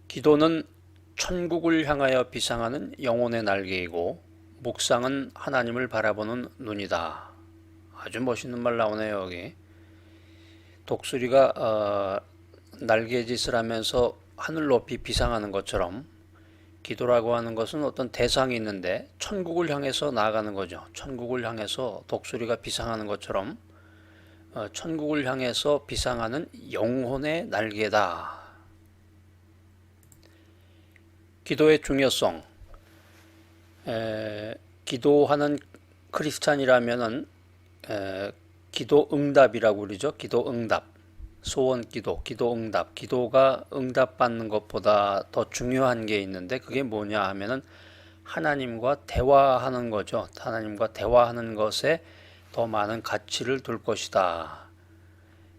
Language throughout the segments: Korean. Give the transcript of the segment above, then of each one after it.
기도는 천국을 향하여 비상하는 영혼의 날개이고 묵상은 하나님을 바라보는 눈이다. 아주 멋있는 말 나오네요. 여기 독수리가 날개짓을 하면서 하늘 높이 비상하는 것처럼 기도라고 하는 것은 어떤 대상이 있는데 천국을 향해서 나아가는 거죠. 천국을 향해서 독수리가 비상하는 것처럼 천국을 향해서 비상하는 영혼의 날개다. 기도의 중요성. 기도하는 크리스찬이라면은 기도 응답이라고 그러죠. 기도 응답, 소원 기도, 기도 응답. 기도가 응답받는 것보다 더 중요한 게 있는데 그게 뭐냐 하면은 하나님과 대화하는 거죠. 하나님과 대화하는 것에 더 많은 가치를 둘 것이다.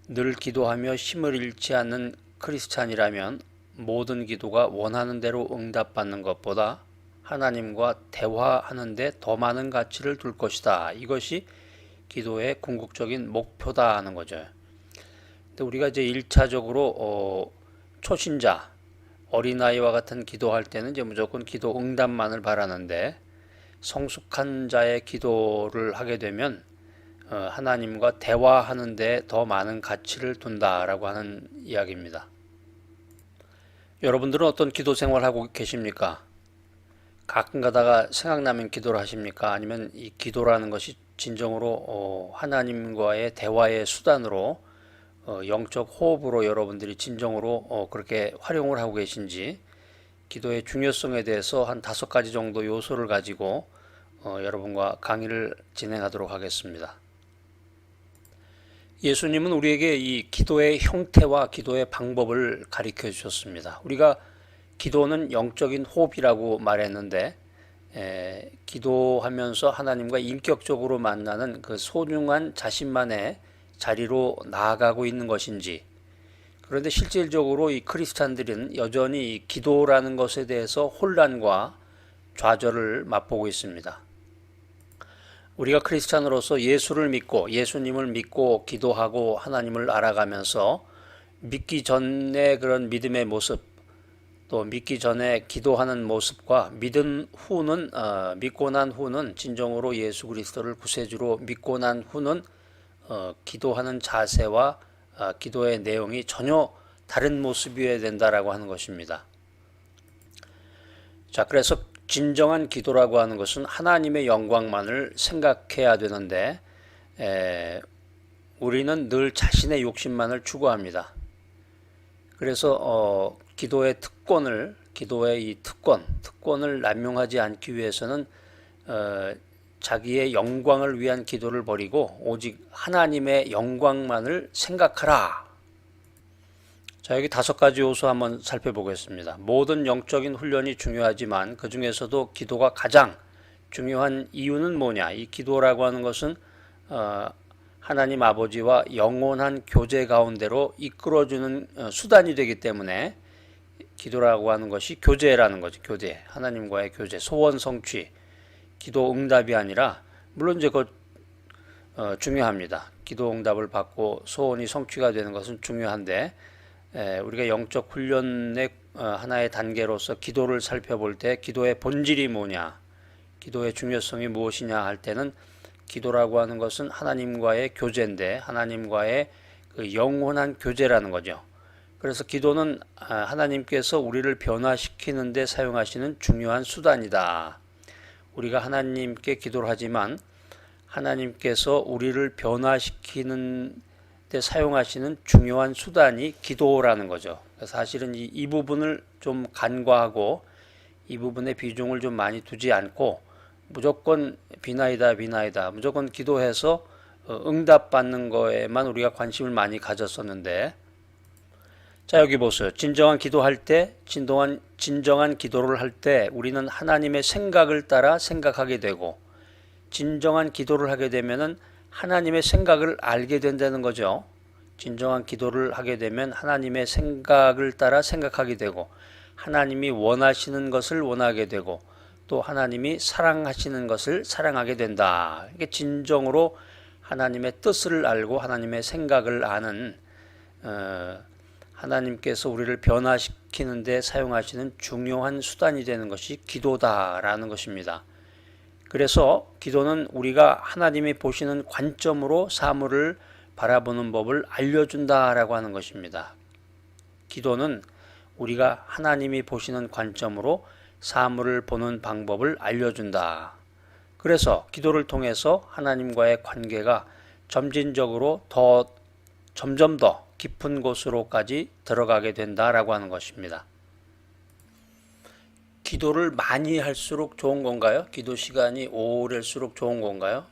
늘 기도하며 힘을 잃지 않는 크리스찬이라면 모든 기도가 원하는 대로 응답받는 것보다 하나님과 대화하는 데 더 많은 가치를 둘 것이다. 이것이 기도의 궁극적인 목표다 하는 거죠. 근데 우리가 이제 1차적으로 초신자, 어린아이와 같은 기도할 때는 이제 무조건 기도 응답만을 바라는데 성숙한 자의 기도를 하게 되면 하나님과 대화하는 데 더 많은 가치를 둔다라고 하는 이야기입니다. 여러분들은 어떤 기도 생활하고 계십니까? 가끔 가다가 생각나면 기도를 하십니까? 아니면 이 기도라는 것이 진정으로 하나님과의 대화의 수단으로 영적 호흡으로 여러분들이 진정으로 그렇게 활용을 하고 계신지 기도의 중요성에 대해서 한 5가지 정도 요소를 가지고 여러분과 강의를 진행하도록 하겠습니다. 예수님은 우리에게 이 기도의 형태와 기도의 방법을 가르쳐 주셨습니다. 우리가 기도는 영적인 호흡이라고 말했는데 기도하면서 하나님과 인격적으로 만나는 그 소중한 자신만의 자리로 나아가고 있는 것인지, 그런데 실질적으로 이 크리스찬들은 여전히 이 기도라는 것에 대해서 혼란과 좌절을 맛보고 있습니다. 우리가 크리스찬으로서 예수를 믿고 예수님을 믿고 기도하고 하나님을 알아가면서 믿기 전의 그런 믿음의 모습, 또 믿기 전에 기도하는 모습과 믿은 후는 믿고 난 후는 진정으로 예수 그리스도를 구세주로 믿고 난 후는 기도하는 자세와 기도의 내용이 전혀 다른 모습이어야 된다라고 하는 것입니다. 자, 그래서 진정한 기도라고 하는 것은 하나님의 영광만을 생각해야 되는데 우리는 늘 자신의 욕심만을 추구합니다. 그래서 기도의 이 특권을 남용하지 않기 위해서는 자기의 영광을 위한 기도를 버리고 오직 하나님의 영광만을 생각하라. 자, 여기 5가지 요소 한번 살펴보겠습니다. 모든 영적인 훈련이 중요하지만 그 중에서도 기도가 가장 중요한 이유는 뭐냐? 이 기도라고 하는 것은 하나님 아버지와 영원한 교제 가운데로 이끌어주는 수단이 되기 때문에 기도라고 하는 것이 교제라는 거죠. 교제, 하나님과의 교제, 소원 성취, 기도 응답이 아니라 물론 이제 그 중요합니다. 기도 응답을 받고 소원이 성취가 되는 것은 중요한데 우리가 영적 훈련의 하나의 단계로서 기도를 살펴볼 때 기도의 본질이 뭐냐, 기도의 중요성이 무엇이냐 할 때는 기도라고 하는 것은 하나님과의 교제인데 하나님과의 그 영원한 교제라는 거죠. 그래서 기도는 하나님께서 우리를 변화시키는 데 사용하시는 중요한 수단이다. 우리가 하나님께 기도를 하지만 하나님께서 우리를 변화시키는 데 사용하시는 중요한 수단이 기도라는 거죠. 사실은 이 부분을 좀 간과하고 이 부분에 비중을 좀 많이 두지 않고 무조건 비나이다 무조건 기도해서 응답받는 거에만 우리가 관심을 많이 가졌었는데, 자, 여기 보세요. 진정한 기도를 할 때 우리는 하나님의 생각을 따라 생각하게 되고 진정한 기도를 하게 되면은 하나님의 생각을 알게 된다는 거죠. 진정한 기도를 하게 되면 하나님의 생각을 따라 생각하게 되고 하나님이 원하시는 것을 원하게 되고 또 하나님이 사랑하시는 것을 사랑하게 된다. 이게 진정으로 하나님의 뜻을 알고 하나님의 생각을 아는 하나님께서 우리를 변화시키는 데 사용하시는 중요한 수단이 되는 것이 기도다라는 것입니다. 그래서 기도는 우리가 하나님이 보시는 관점으로 사물을 바라보는 법을 알려준다라고 하는 것입니다. 기도는 우리가 하나님이 보시는 관점으로 사물을 보는 방법을 알려준다. 그래서 기도를 통해서 하나님과의 관계가 점진적으로 점점 더 깊은 곳으로까지 들어가게 된다라고 하는 것입니다. 기도를 많이 할수록 좋은 건가요? 기도 시간이 오래일수록 좋은 건가요?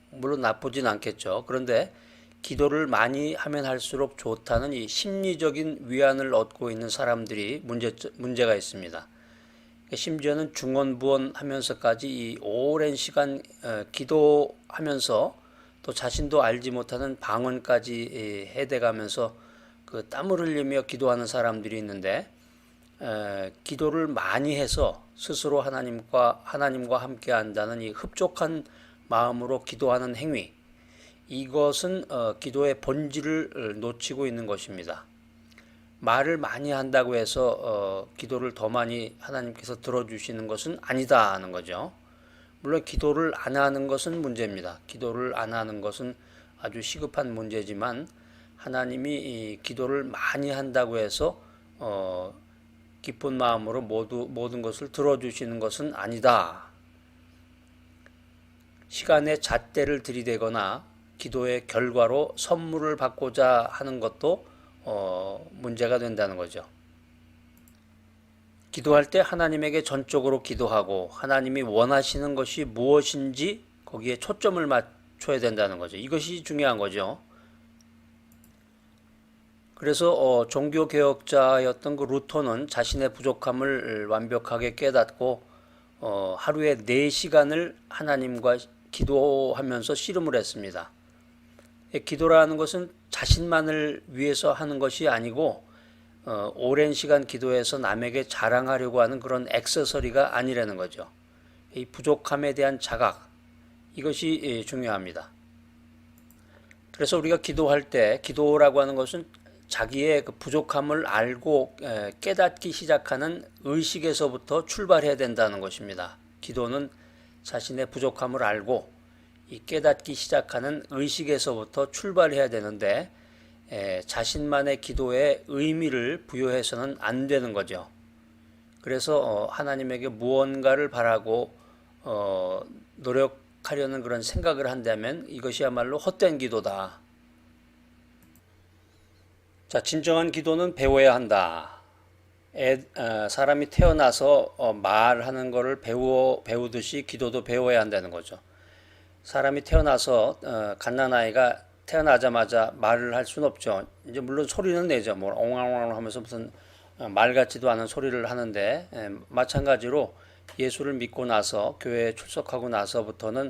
물론 나쁘진 않겠죠. 그런데 기도를 많이 하면 할수록 좋다는 이 심리적인 위안을 얻고 있는 사람들이 문제가 있습니다. 심지어는 중언부언 하면서까지 이 오랜 시간 기도하면서 또 자신도 알지 못하는 방언까지 해대가면서 그 땀을 흘리며 기도하는 사람들이 있는데, 기도를 많이 해서 스스로 하나님과 함께 한다는 이 흡족한 마음으로 기도하는 행위, 이것은 기도의 본질을 놓치고 있는 것입니다. 말을 많이 한다고 해서 기도를 더 많이 하나님께서 들어주시는 것은 아니다 하는 거죠. 물론 기도를 안 하는 것은 문제입니다. 기도를 안 하는 것은 아주 시급한 문제지만, 하나님이 이 기도를 많이 한다고 해서 기쁜 마음으로 모든 것을 들어주시는 것은 아니다. 시간에 잣대를 들이대거나 기도의 결과로 선물을 받고자 하는 것도 문제가 된다는 거죠. 기도할 때 하나님에게 전적으로 기도하고 하나님이 원하시는 것이 무엇인지 거기에 초점을 맞춰야 된다는 거죠. 이것이 중요한 거죠. 그래서 종교개혁자였던 그 루터는 자신의 부족함을 완벽하게 깨닫고 하루에 4시간을 하나님과 기도하면서 씨름을 했습니다. 기도라는 것은 자신만을 위해서 하는 것이 아니고 오랜 시간 기도해서 남에게 자랑하려고 하는 그런 액세서리가 아니라는 거죠. 이 부족함에 대한 자각, 이것이 중요합니다. 그래서 우리가 기도할 때 기도라고 하는 것은 자기의 그 부족함을 알고 깨닫기 시작하는 의식에서부터 출발해야 된다는 것입니다. 기도는 자신의 부족함을 알고 이 깨닫기 시작하는 의식에서부터 출발해야 되는데, 자신만의 기도에 의미를 부여해서는 안 되는 거죠. 그래서 하나님에게 무언가를 바라고 노력하려는 그런 생각을 한다면 이것이야말로 헛된 기도다. 자, 진정한 기도는 배워야 한다. 사람이 태어나서 말하는 것을 배우듯이 기도도 배워야 한다는 거죠. 사람이 태어나서 갓난아이가 태어나자마자 말을 할 수는 없죠. 이제 물론 소리는 내죠. 뭐 엉엉엉 하면서 무슨 말 같지도 않은 소리를 하는데, 마찬가지로 예수를 믿고 나서 교회에 출석하고 나서부터는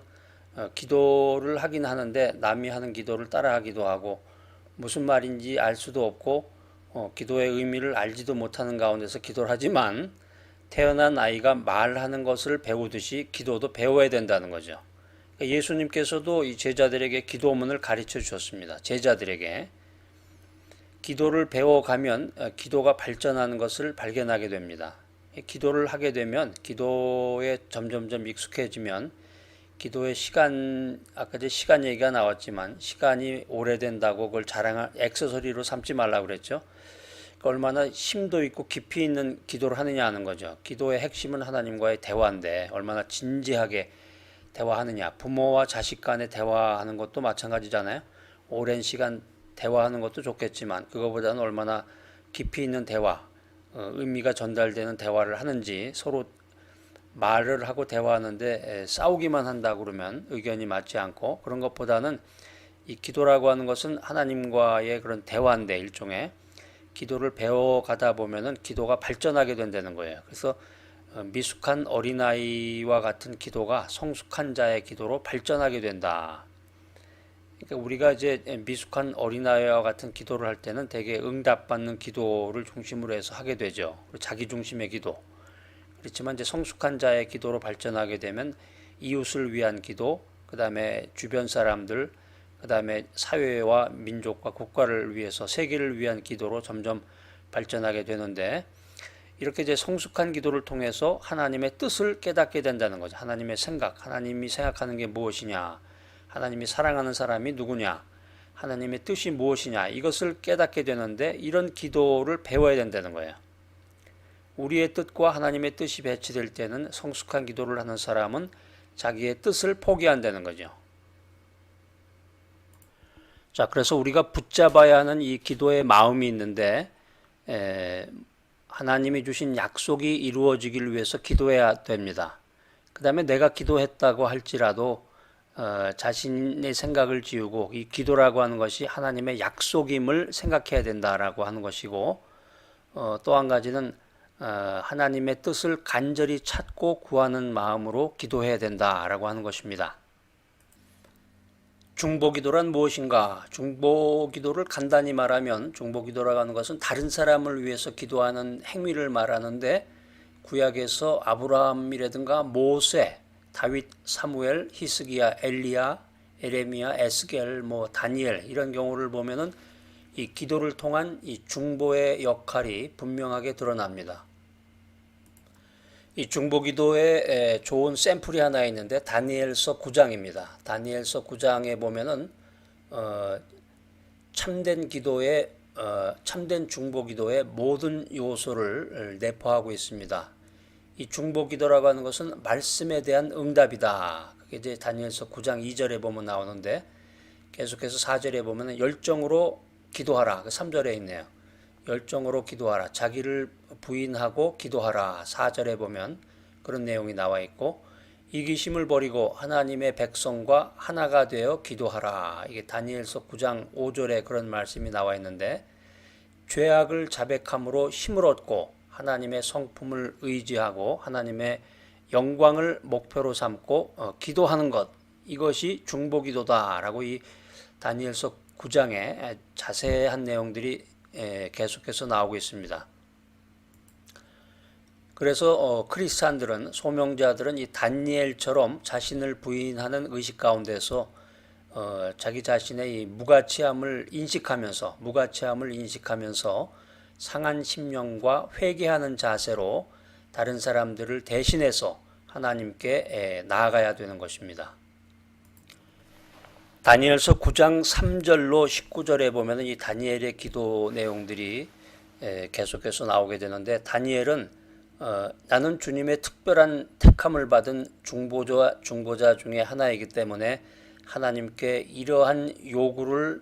기도를 하긴 하는데 남이 하는 기도를 따라하기도 하고 무슨 말인지 알 수도 없고 기도의 의미를 알지도 못하는 가운데서 기도를 하지만, 태어난 아이가 말하는 것을 배우듯이 기도도 배워야 된다는 거죠. 예수님께서도 이 제자들에게 기도문을 가르쳐 주셨습니다. 제자들에게 기도를 배워가면 기도가 발전하는 것을 발견하게 됩니다. 기도를 하게 되면, 기도에 점점점 익숙해지면 기도의 시간, 아까 시간 얘기가 나왔지만 시간이 오래된다고 그걸 자랑할 액세서리로 삼지 말라고 그랬죠. 얼마나 심도 있고 깊이 있는 기도를 하느냐 하는 거죠. 기도의 핵심은 하나님과의 대화인데 얼마나 진지하게 대화하느냐. 부모와 자식 간의 대화하는 것도 마찬가지잖아요. 오랜 시간 대화하는 것도 좋겠지만 그거보다는 얼마나 깊이 있는 대화, 의미가 전달되는 대화를 하는지. 서로 말을 하고 대화하는데 싸우기만 한다 그러면 의견이 맞지 않고, 그런 것보다는 이 기도라고 하는 것은 하나님과의 그런 대화인데, 일종의 기도를 배워가다 보면은 기도가 발전하게 된다는 거예요. 그래서 미숙한 어린아이와 같은 기도가 성숙한 자의 기도로 발전하게 된다. 그러니까 우리가 이제 미숙한 어린아이와 같은 기도를 할 때는 대개 응답받는 기도를 중심으로 해서 하게 되죠. 자기 중심의 기도. 그렇지만 이제 성숙한 자의 기도로 발전하게 되면 이웃을 위한 기도, 그 다음에 주변 사람들, 그 다음에 사회와 민족과 국가를 위해서, 세계를 위한 기도로 점점 발전하게 되는데, 이렇게 이제 성숙한 기도를 통해서 하나님의 뜻을 깨닫게 된다는 거죠. 하나님의 생각, 하나님이 생각하는 게 무엇이냐, 하나님이 사랑하는 사람이 누구냐, 하나님의 뜻이 무엇이냐, 이것을 깨닫게 되는데, 이런 기도를 배워야 된다는 거예요. 우리의 뜻과 하나님의 뜻이 배치될 때는 성숙한 기도를 하는 사람은 자기의 뜻을 포기한다는 거죠. 자, 그래서 우리가 붙잡아야 하는 이 기도의 마음이 있는데, 하나님이 주신 약속이 이루어지기를 위해서 기도해야 됩니다. 그 다음에 내가 기도했다고 할지라도 자신의 생각을 지우고, 이 기도라고 하는 것이 하나님의 약속임을 생각해야 된다라고 하는 것이고, 또 한 가지는 하나님의 뜻을 간절히 찾고 구하는 마음으로 기도해야 된다라고 하는 것입니다. 중보기도란 무엇인가? 중보기도를 간단히 말하면, 중보기도라고 하는 것은 다른 사람을 위해서 기도하는 행위를 말하는데, 구약에서 아브라함이라든가 모세, 다윗, 사무엘, 히스기야, 엘리야, 에레미야, 에스겔, 다니엘, 이런 경우를 보면은 이 기도를 통한 이 중보의 역할이 분명하게 드러납니다. 이 중보기도에 좋은 샘플이 하나 있는데, 다니엘서 9장입니다. 다니엘서 9장에 보면은 참된 기도의 참된 중보기도의 모든 요소를 내포하고 있습니다. 이 중보기도라고 하는 것은 말씀에 대한 응답이다. 그게 이제 다니엘서 9장 2절에 보면 나오는데, 계속해서 4절에 보면 열정으로 기도하라. 3절에 있네요. 열정으로 기도하라. 자기를 부인하고 기도하라. 4절에 보면 그런 내용이 나와 있고, 이기심을 버리고 하나님의 백성과 하나가 되어 기도하라. 이게 다니엘서 9장 5절에 그런 말씀이 나와 있는데, 죄악을 자백함으로 힘을 얻고 하나님의 성품을 의지하고 하나님의 영광을 목표로 삼고 기도하는 것, 이것이 중보기도다라고 이 다니엘서 9장에 자세한 내용들이 계속해서 나오고 있습니다. 그래서 크리스찬들은, 소명자들은 이 다니엘처럼 자신을 부인하는 의식 가운데서 자기 자신의 이 무가치함을 인식하면서 상한 심령과 회개하는 자세로 다른 사람들을 대신해서 하나님께 나아가야 되는 것입니다. 다니엘서 9장 3절로 19절에 보면 이 다니엘의 기도 내용들이 계속해서 나오게 되는데, 다니엘은 나는 주님의 특별한 택함을 받은 중보자 중에 하나이기 때문에 하나님께 이러한 요구를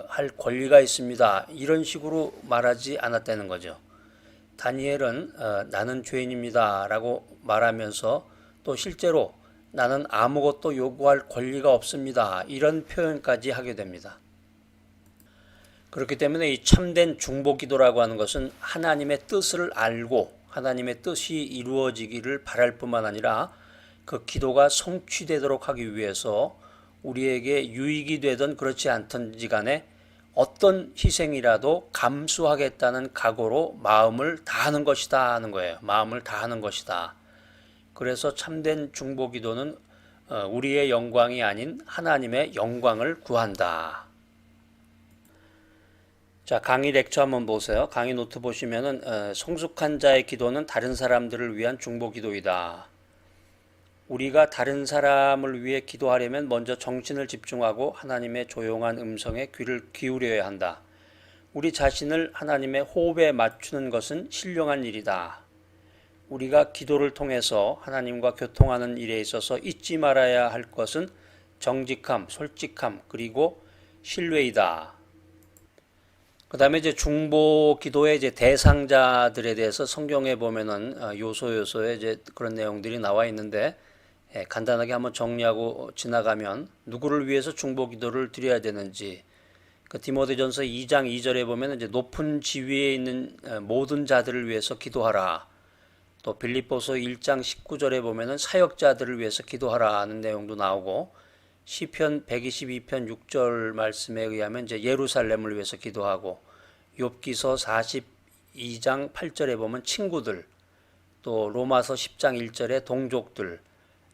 할 권리가 있습니다, 이런 식으로 말하지 않았다는 거죠. 다니엘은 나는 죄인입니다 라고 말하면서 또 실제로 나는 아무것도 요구할 권리가 없습니다, 이런 표현까지 하게 됩니다. 그렇기 때문에 이 참된 중보기도라고 하는 것은 하나님의 뜻을 알고 하나님의 뜻이 이루어지기를 바랄 뿐만 아니라 그 기도가 성취되도록 하기 위해서 우리에게 유익이 되든 그렇지 않든지 간에 어떤 희생이라도 감수하겠다는 각오로 마음을 다하는 것이다 하는 거예요. 마음을 다하는 것이다. 그래서 참된 중보기도는 우리의 영광이 아닌 하나님의 영광을 구한다. 자, 강의 렉처 한번 보세요. 강의 노트 보시면은 성숙한 자의 기도는 다른 사람들을 위한 중보기도이다. 우리가 다른 사람을 위해 기도하려면 먼저 정신을 집중하고 하나님의 조용한 음성에 귀를 기울여야 한다. 우리 자신을 하나님의 호흡에 맞추는 것은 신령한 일이다. 우리가 기도를 통해서 하나님과 교통하는 일에 있어서 잊지 말아야 할 것은 정직함, 솔직함, 그리고 신뢰이다. 그 다음에 이제 중보 기도의 이제 대상자들에 대해서 성경에 보면은 요소에 이제 그런 내용들이 나와 있는데, 간단하게 한번 정리하고 지나가면 누구를 위해서 중보 기도를 드려야 되는지, 그 디모데전서 2장 2절에 보면 이제 높은 지위에 있는 모든 자들을 위해서 기도하라. 또 빌립보서 1장 19절에 보면은 사역자들을 위해서 기도하라는 내용도 나오고, 시편 122편 6절 말씀에 의하면 이제 예루살렘을 위해서 기도하고, 욥기서 42장 8절에 보면 친구들, 또 로마서 10장 1절에 동족들,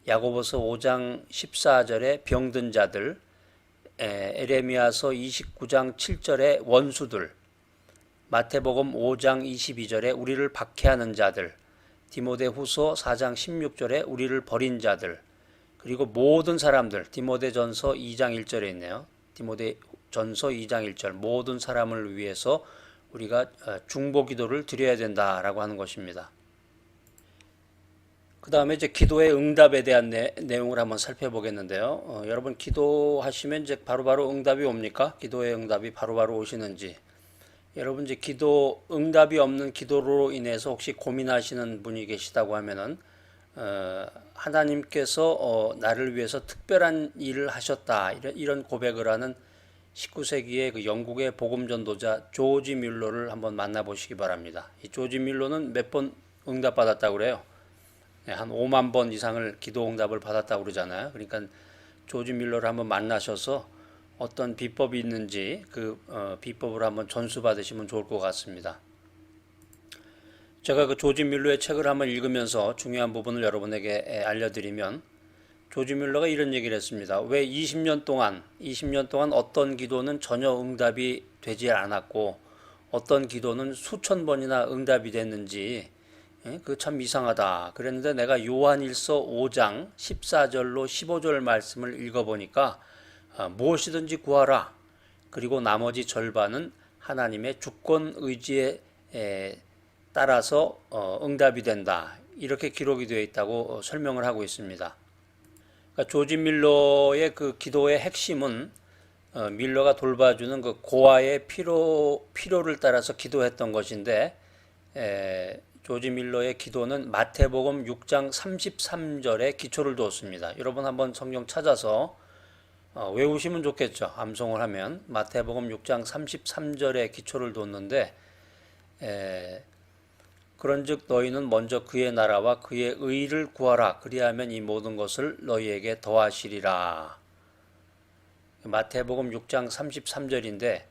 야고보서 5장 14절에 병든 자들, 에레미야서 29장 7절에 원수들, 마태복음 5장 22절에 우리를 박해하는 자들, 디모데후서 4장 16절에 우리를 버린 자들, 그리고 모든 사람들, 디모데전서 2장 1절에 있네요. 디모데전서 2장 1절, 모든 사람을 위해서 우리가 중보 기도를 드려야 된다라고 하는 것입니다. 그 다음에 이제 기도의 응답에 대한 내용을 한번 살펴보겠는데요. 여러분 기도하시면 이제 바로바로 응답이 옵니까? 기도의 응답이 바로바로 오시는지. 여러분 이제 기도 응답이 없는 기도로 인해서 혹시 고민하시는 분이 계시다고 하면은 하나님께서 나를 위해서 특별한 일을 하셨다 이런 고백을 하는 19세기의 그 영국의 복음 전도자 조지 뮬러를 한번 만나보시기 바랍니다. 이 조지 뮬러는 몇 번 응답받았다고 그래요. 한 5만 번 이상을 기도 응답을 받았다고 그러잖아요. 그러니까 조지 뮬러를 한번 만나셔서 어떤 비법이 있는지 그 비법을 한번 전수 받으시면 좋을 것 같습니다. 제가 그 조지 뮬러의 책을 한번 읽으면서 중요한 부분을 여러분에게 알려드리면 조지 뮬러가 이런 얘기를 했습니다. 왜 20년 동안 어떤 기도는 전혀 응답이 되지 않았고 어떤 기도는 수천 번이나 응답이 됐는지 그 참 이상하다. 그랬는데 내가 요한일서 5장 14절로 15절 말씀을 읽어보니까 무엇이든지 구하라. 그리고 나머지 절반은 하나님의 주권 의지에 따라서 응답이 된다. 이렇게 기록이 되어 있다고 설명을 하고 있습니다. 그러니까 조지 밀러의 그 기도의 핵심은 밀러가 돌봐주는 그 고아의 필요를 따라서 기도했던 것인데 조지 밀러의 기도는 마태복음 6장 33절에 기초를 두었습니다. 여러분 한번 성경 찾아서 외우시면 좋겠죠. 암송을 하면 마태복음 6장 33절에 기초를 뒀는데 그런즉 너희는 먼저 그의 나라와 그의 의를 구하라. 그리하면 이 모든 것을 너희에게 더하시리라. 마태복음 6장 33절인데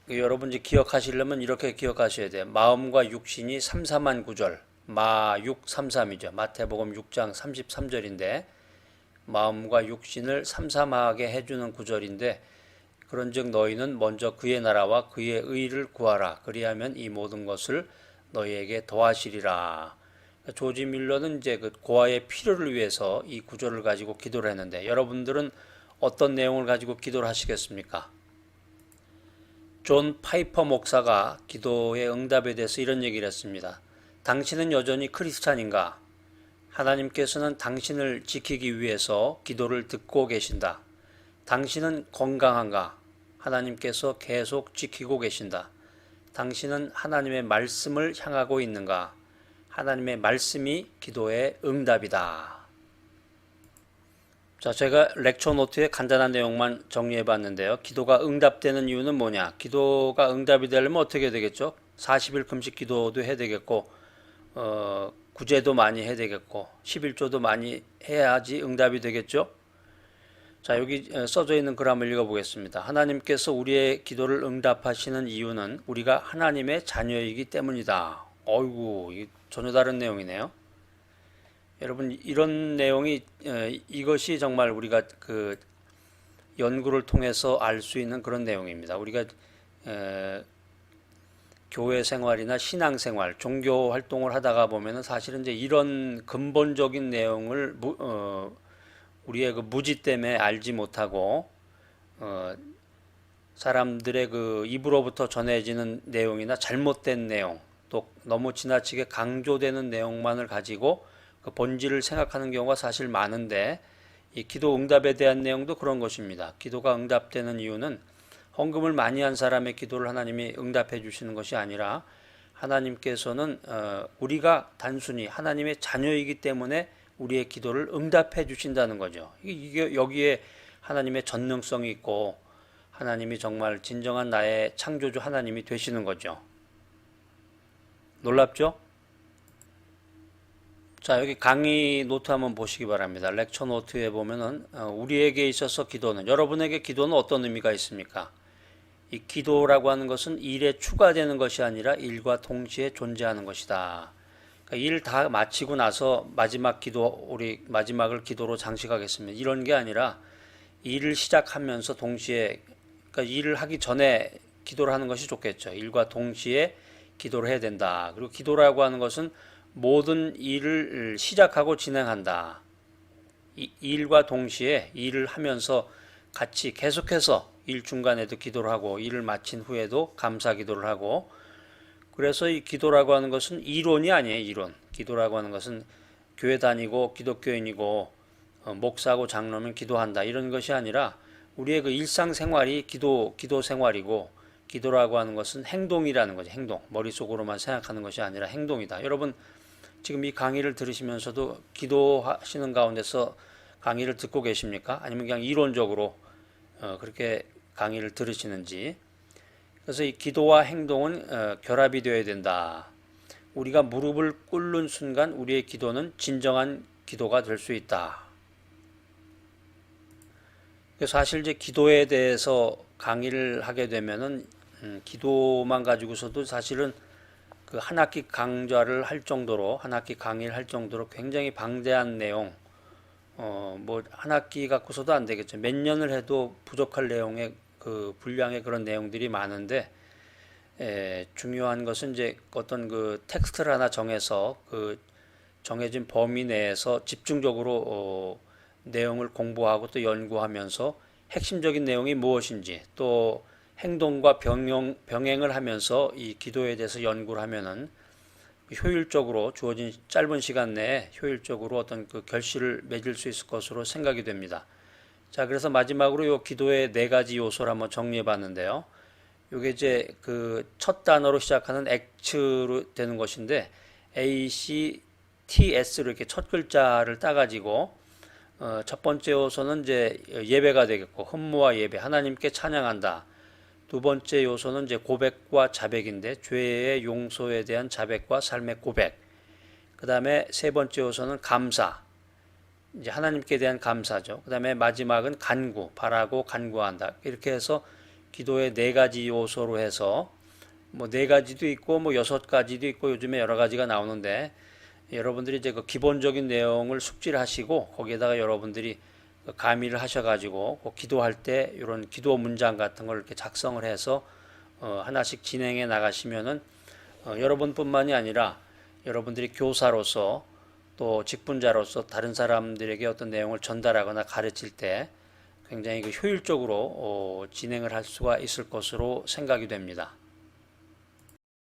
여러분 이제 기억하시려면 이렇게 기억하셔야 돼요. 마음과 육신이 삼삼한 구절, 마633이죠. 마태복음 6장 33절인데 마음과 육신을 삼삼하게 해주는 구절인데 그런즉 너희는 먼저 그의 나라와 그의 의를 구하라. 그리하면 이 모든 것을 너희에게 더하시리라. 조지 밀러는 이제 그 고아의 필요를 위해서 이 구절을 가지고 기도를 했는데 여러분들은 어떤 내용을 가지고 기도를 하시겠습니까? 존 파이퍼 목사가 기도의 응답에 대해서 이런 얘기를 했습니다. 당신은 여전히 크리스찬인가? 하나님께서는 당신을 지키기 위해서 기도를 듣고 계신다. 당신은 건강한가? 하나님께서 계속 지키고 계신다. 당신은 하나님의 말씀을 향하고 있는가? 하나님의 말씀이 기도의 응답이다. 자, 제가 렉처 노트에 간단한 내용만 정리해 봤는데요. 기도가 응답되는 이유는 뭐냐? 기도가 응답이 되려면 어떻게 되겠죠? 40일 금식 기도도 해야 되겠고, 구제도 많이 해야 되겠고, 11조도 많이 해야지 응답이 되겠죠? 자, 여기 써져 있는 글 한번 읽어보겠습니다. 하나님께서 우리의 기도를 응답하시는 이유는 우리가 하나님의 자녀이기 때문이다. 어이구, 전혀 다른 내용이네요. 여러분 이런 내용이 이것이 정말 우리가 그 연구를 통해서 알 수 있는 그런 내용입니다. 우리가 교회 생활이나 신앙 생활, 종교 활동을 하다가 보면은 사실은 이제 이런 근본적인 내용을 우리의 그 무지 때문에 알지 못하고 사람들의 그 입으로부터 전해지는 내용이나 잘못된 내용, 또 너무 지나치게 강조되는 내용만을 가지고 그 본질을 생각하는 경우가 사실 많은데 이 기도 응답에 대한 내용도 그런 것입니다. 기도가 응답되는 이유는 헌금을 많이 한 사람의 기도를 하나님이 응답해 주시는 것이 아니라 하나님께서는 우리가 단순히 하나님의 자녀이기 때문에 우리의 기도를 응답해 주신다는 거죠. 이게 여기에 하나님의 전능성이 있고 하나님이 정말 진정한 나의 창조주 하나님이 되시는 거죠. 놀랍죠? 자, 여기 강의 노트 한번 보시기 바랍니다. 렉처 노트에 보면은 우리에게 있어서 기도는, 여러분에게 기도는 어떤 의미가 있습니까? 이 기도라고 하는 것은 일에 추가되는 것이 아니라 일과 동시에 존재하는 것이다. 그러니까 일 다 마치고 나서 우리 마지막을 기도로 장식하겠습니다. 이런 게 아니라 일을 시작하면서 동시에, 그러니까 일을 하기 전에 기도를 하는 것이 좋겠죠. 일과 동시에 기도를 해야 된다. 그리고 기도라고 하는 것은 모든 일을 시작하고 진행한다. 일과 동시에 일을 하면서 같이 계속해서 일 중간에도 기도를 하고 일을 마친 후에도 감사 기도를 하고, 그래서 이 기도라고 하는 것은 이론이 아니에요. 이론. 기도라고 하는 것은 교회 다니고 기독교인이고 목사고 장로면 기도한다 이런 것이 아니라 우리의 그 일상생활이 기도 생활이고, 기도라고 하는 것은 행동이라는 거죠. 행동. 머릿속으로만 생각하는 것이 아니라 행동이다. 여러분 지금 이 강의를 들으시면서도 기도하시는 가운데서 강의를 듣고 계십니까? 아니면 그냥 이론적으로 그렇게 강의를 들으시는지. 그래서 이 기도와 행동은 결합이 되어야 된다. 우리가 무릎을 꿇는 순간 우리의 기도는 진정한 기도가 될 수 있다. 사실 이제 기도에 대해서 강의를 하게 되면은 기도만 가지고서도 사실은 그 한 학기 강좌를 할 정도로, 한 학기 강의를 할 정도로 굉장히 방대한 내용, 뭐 한 학기 갖고서도 안 되겠죠. 몇 년을 해도 부족할 내용의 그 분량의 그런 내용들이 많은데, 중요한 것은 이제 어떤 그 텍스트를 하나 정해서 그 정해진 범위 내에서 집중적으로 내용을 공부하고 또 연구하면서 핵심적인 내용이 무엇인지, 또 행동과 병행을 하면서 이 기도에 대해서 연구를 하면은 효율적으로 주어진 짧은 시간 내에 효율적으로 어떤 그 결실을 맺을 수 있을 것으로 생각이 됩니다. 자, 그래서 마지막으로 이 기도의 네 가지 요소를 한번 정리해 봤는데요. 이게 이제 그 첫 단어로 시작하는 act로 되는 것인데, A, C, T, S로 이렇게 첫 글자를 따가지고 첫 번째 요소는 이제 예배가 되겠고, 헌무와 예배, 하나님께 찬양한다. 두 번째 요소는 이제 고백과 자백인데, 죄의 용서에 대한 자백과 삶의 고백. 그 다음에 세 번째 요소는 감사, 이제 하나님께 대한 감사죠. 그 다음에 마지막은 간구, 바라고 간구한다. 이렇게 해서 기도의 네 가지 요소로 해서 뭐 네 가지도 있고 뭐 여섯 가지도 있고 요즘에 여러 가지가 나오는데, 여러분들이 이제 그 기본적인 내용을 숙지를 하시고 거기에다가 여러분들이 가미를 하셔가지고 기도할 때 이런 기도 문장 같은 걸 이렇게 작성을 해서 하나씩 진행해 나가시면은 여러분뿐만이 아니라 여러분들이 교사로서 또 직분자로서 다른 사람들에게 어떤 내용을 전달하거나 가르칠 때 굉장히 그 효율적으로 진행을 할 수가 있을 것으로 생각이 됩니다.